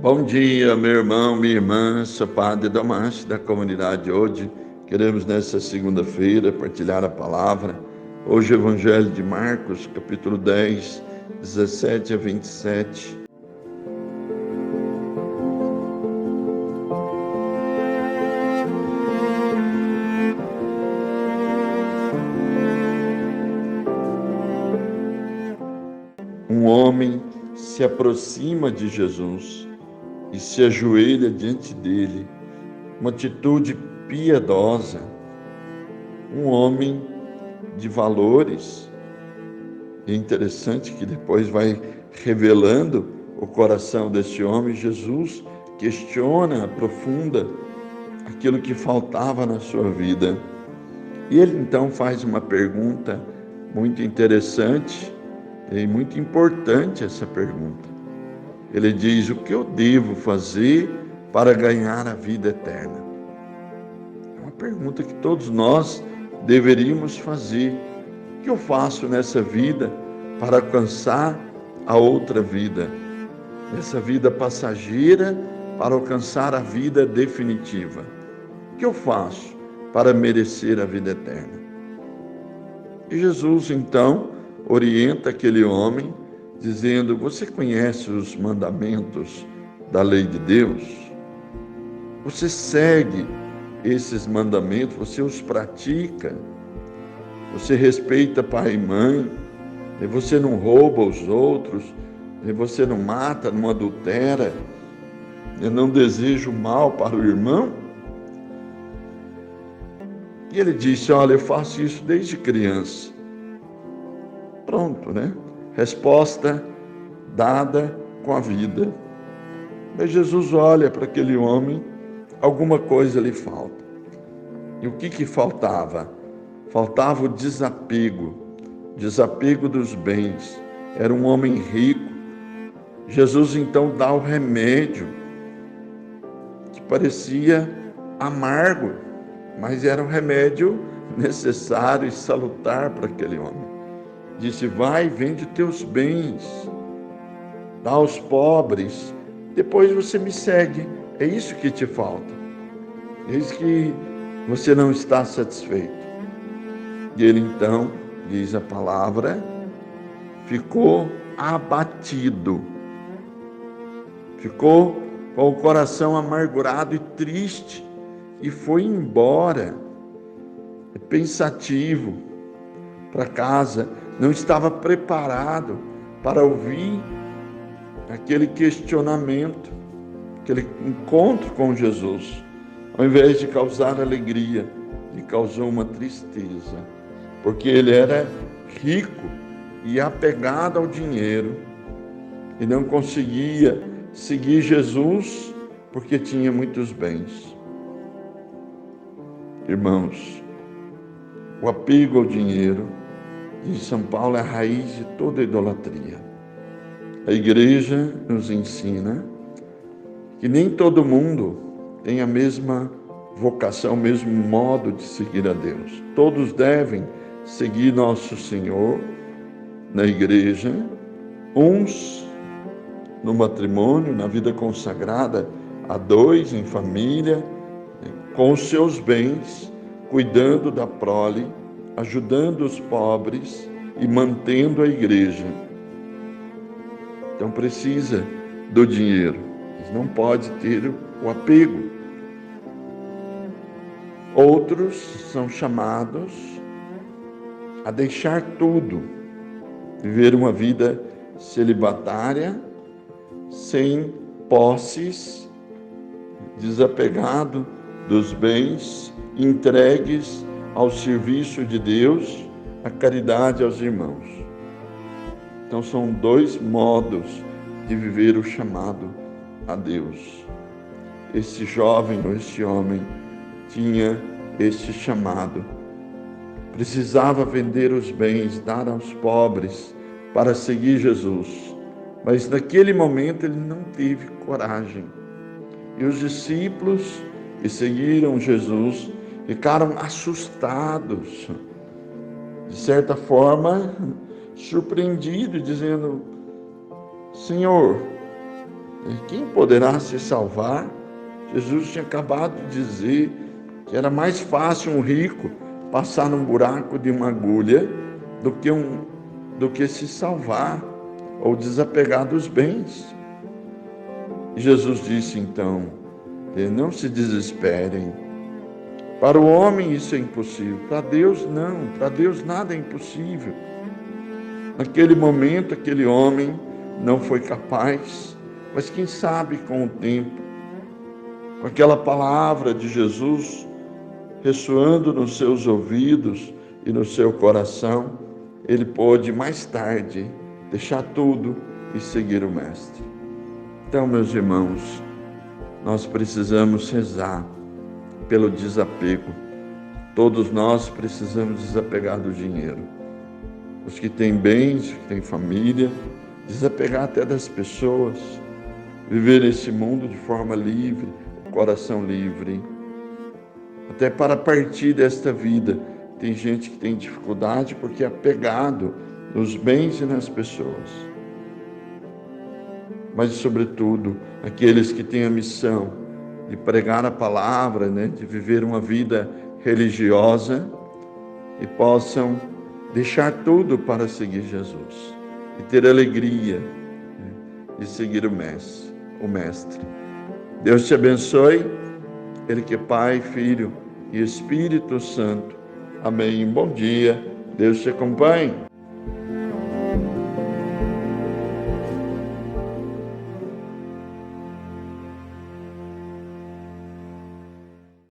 Bom dia, meu irmão, minha irmã, sou Padre Damásio da comunidade hoje. Queremos nessa segunda-feira partilhar a palavra. Hoje o Evangelho de Marcos, capítulo 10, 17 a 27. Um homem se aproxima de Jesus e se ajoelha diante dele. Uma atitude piedosa. Um homem de valores. É interessante que depois vai revelando o coração desse homem. Jesus questiona, aprofunda aquilo que faltava na sua vida. E ele então faz uma pergunta muito interessante e muito importante essa pergunta. Ele diz: o que eu devo fazer para ganhar a vida eterna? É uma pergunta que todos nós deveríamos fazer. O que eu faço nessa vida para alcançar a outra vida? Nessa vida passageira, para alcançar a vida definitiva. O que eu faço para merecer a vida eterna? E Jesus, então, orienta aquele homem, dizendo: você conhece os mandamentos da lei de Deus? Você segue esses mandamentos? Você os pratica? Você respeita pai e mãe? E você não rouba os outros? E você não mata, não adultera? E não deseja o mal para o irmão? E ele disse: olha, eu faço isso desde criança. Pronto, né? Resposta dada com a vida. Mas Jesus olha para aquele homem, alguma coisa lhe falta. E o que faltava? Faltava o desapego dos bens. Era um homem rico. Jesus então dá o remédio, que parecia amargo, mas era um remédio necessário e salutar para aquele homem. Disse: vai, vende os teus bens, dá aos pobres, depois você me segue. É isso que te falta. Eis que você não está satisfeito. E ele então, diz a palavra, ficou abatido. Ficou com o coração amargurado e triste e foi embora, pensativo, para casa. Não estava preparado para ouvir aquele questionamento, aquele encontro com Jesus. Ao invés de causar alegria, lhe causou uma tristeza, porque ele era rico e apegado ao dinheiro e não conseguia seguir Jesus porque tinha muitos bens. Irmãos, o apego ao dinheiro, diz São Paulo, é a raiz de toda idolatria. A igreja nos ensina que nem todo mundo tem a mesma vocação, o mesmo modo de seguir a Deus. Todos devem seguir nosso Senhor na igreja, uns no matrimônio, na vida consagrada a dois, em família, com os seus bens, cuidando da prole, ajudando os pobres e mantendo a igreja. Então precisa do dinheiro, mas não pode ter o apego. Outros são chamados a deixar tudo, viver uma vida celibatária, sem posses, desapegado dos bens, entregues ao serviço de Deus, à caridade aos irmãos. Então são dois modos de viver o chamado a Deus. Esse jovem ou esse homem tinha este chamado. Precisava vender os bens, dar aos pobres para seguir Jesus. Mas naquele momento ele não teve coragem. E os discípulos que seguiram Jesus ficaram assustados, de certa forma surpreendidos, dizendo: Senhor, Quem poderá se salvar? Jesus tinha acabado de dizer que era mais fácil um rico passar num buraco de uma agulha do que se salvar ou desapegar dos bens. E Jesus disse então: não se desesperem. Para o homem isso é impossível, para Deus não, para Deus nada é impossível. Naquele momento, aquele homem não foi capaz, mas quem sabe com o tempo, com aquela palavra de Jesus ressoando nos seus ouvidos e no seu coração, ele pôde mais tarde deixar tudo e seguir o Mestre. Então, meus irmãos, nós precisamos rezar pelo desapego. Todos nós precisamos desapegar do dinheiro. Os que têm bens, que têm família, desapegar até das pessoas, viver esse mundo de forma livre, coração livre. Até para partir desta vida, tem gente que tem dificuldade porque é apegado nos bens e nas pessoas. Mas, sobretudo, aqueles que têm a missão de pregar a palavra, de viver uma vida religiosa e possam deixar tudo para seguir Jesus e ter alegria de seguir o Mestre. Deus te abençoe, Ele que é Pai, Filho e Espírito Santo. Amém. Bom dia, Deus te acompanhe.